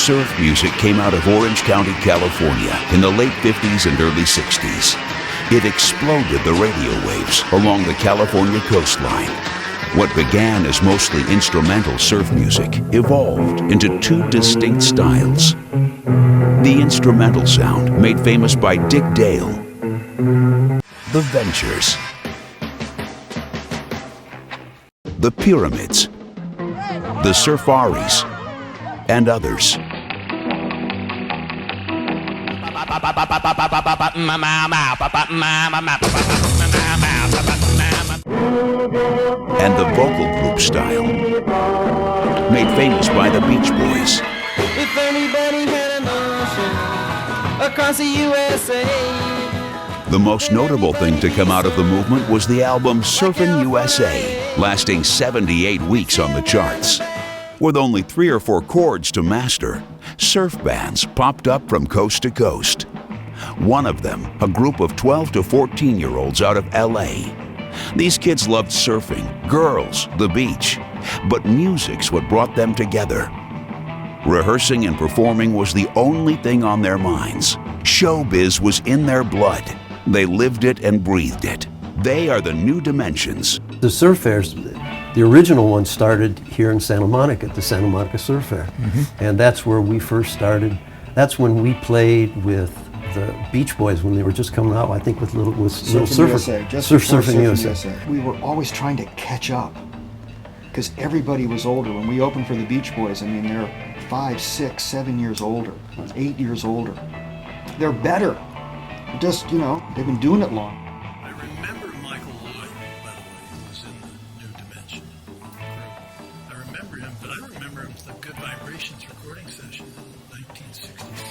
Surf music came out of Orange County, California in the late 50s and early 60s. It exploded the radio waves along the California coastline. What began as mostly instrumental surf music evolved into two distinct styles. The instrumental sound made famous by Dick Dale, the Ventures, the Pyramids, the Surfaris, and others. And the vocal group style, made famous by the Beach Boys. If anybody had an ocean across the USA. The most notable thing to come out of the movement was the album Surfin' USA, lasting 78 weeks on the charts. With only 3 or 4 chords to master, surf bands popped up from coast to coast. One of them, a group of 12 to 14-year-olds out of LA. These kids loved surfing, girls, the beach, but music's what brought them together. Rehearsing and performing was the only thing on their minds. Showbiz was in their blood. They lived it and breathed it. They are the New Dimensions. The surf fairs, the original one started here in Santa Monica at the Santa Monica Surf Fair. And that's where we first started. That's when we played with the Beach Boys when they were just coming out, I think with Little Surfer. USA, just Surfing USA. We were always trying to catch up because everybody was older. When we opened for the Beach Boys, I mean, they're 5, 6, 7 years older, 8 years older. They're better. Just, you know, they've been doing it long. I remember Michael Lloyd, by the way, who was in the New Dimension group. I remember him, but I remember him the Good Vibrations recording session in 1966.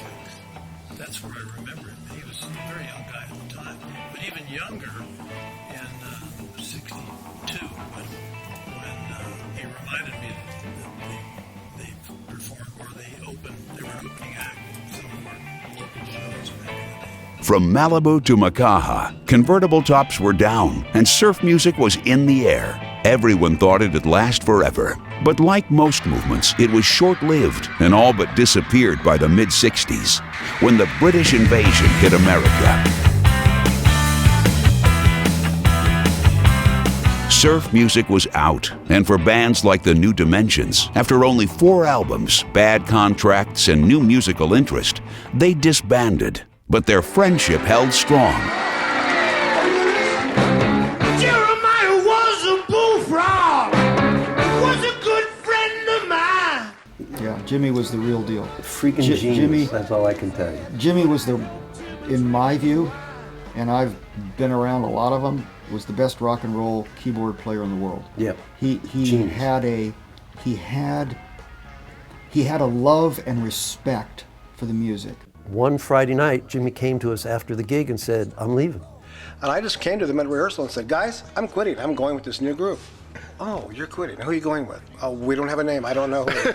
That's where I remember him. He was a very young guy at the time, but even younger in 62 when he reminded me that they performed or they were an opening act some of our local shows back in the day. From Malibu to Makaha, convertible tops were down and surf music was in the air. Everyone thought it'd last forever. But like most movements, it was short-lived and all but disappeared by the mid-60s, when the British invasion hit America. Surf music was out, and for bands like the New Dimensions, after only 4 albums, bad contracts, and new musical interest, they disbanded. But their friendship held strong. Jeremiah was a bullfrog, was a good friend of mine. Yeah, Jimmy was the real deal. Freaking genius, Jimmy, that's all I can tell you. Jimmy was in my view, and I've been around a lot of them, was the best rock and roll keyboard player in the world. Yep. He had a love and respect for the music. One Friday night, Jimmy came to us after the gig and said, "I'm leaving." And I just came to them at rehearsal and said, "Guys, I'm quitting. I'm going with this new group." "Oh, you're quitting. Who are you going with?" "Oh, we don't have a name. I don't know who."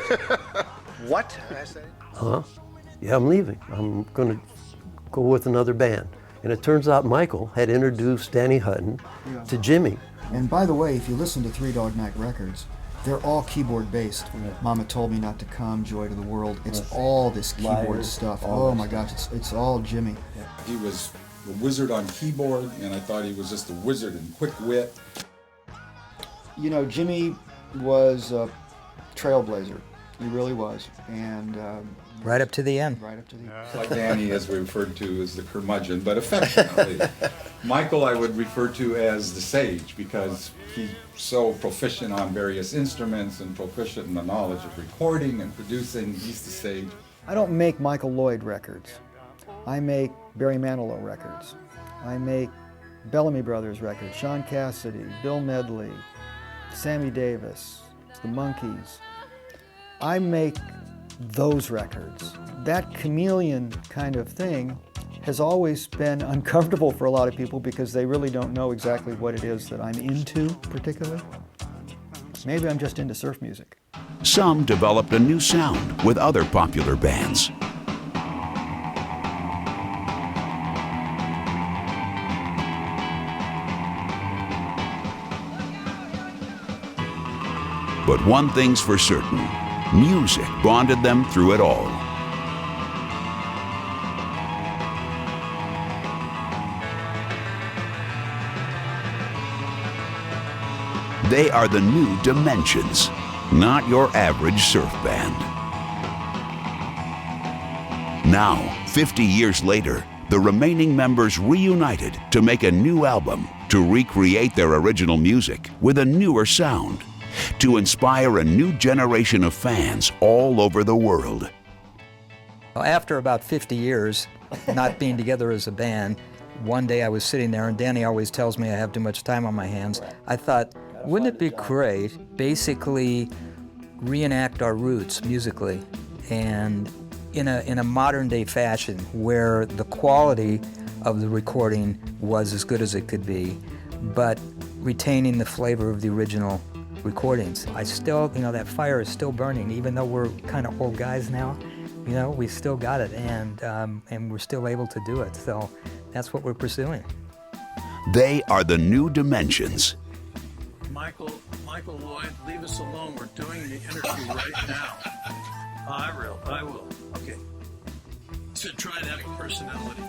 "What?" I said. "Huh? Yeah, I'm leaving. I'm going to go with another band." And it turns out Michael had introduced Danny Hutton to Jimmy. And by the way, if you listen to Three Dog Night records, they're all keyboard based. Mama Told Me Not to Come, Joy to the World. It's all this keyboard stuff. Oh my gosh, it's all Jimmy. He was a wizard on keyboard, and I thought he was just a wizard in quick wit. You know, Jimmy was a trailblazer. He really was. And right up to the end. Right up to the end. Like Danny, as we referred to as the curmudgeon, but affectionately. Michael I would refer to as the sage, because he's so proficient on various instruments and proficient in the knowledge of recording and producing. He's the sage. I don't make Michael Lloyd records. I make Barry Manilow records. I make Bellamy Brothers records, Sean Cassidy, Bill Medley, Sammy Davis, the Monkees. I make those records. That chameleon kind of thing has always been uncomfortable for a lot of people because they really don't know exactly what it is that I'm into particularly. Maybe I'm just into surf music. Some developed a new sound with other popular bands. But one thing's for certain, music bonded them through it all. They are the New Dimensions, not your average surf band. Now, 50 years later, the remaining members reunited to make a new album to recreate their original music with a newer sound, to inspire a new generation of fans all over the world. After about 50 years not being together as a band, one day I was sitting there, and Danny always tells me I have too much time on my hands. I thought, wouldn't it be great, basically reenact our roots musically, and in a modern day fashion where the quality of the recording was as good as it could be, but retaining the flavor of the original recordings. I still, that fire is still burning, even though we're kind of old guys now. We still got it, and we're still able to do it. So that's what we're pursuing. They are the New Dimensions. Michael Lloyd, leave us alone. We're doing the interview right now. I will. Okay. So try to have a personality.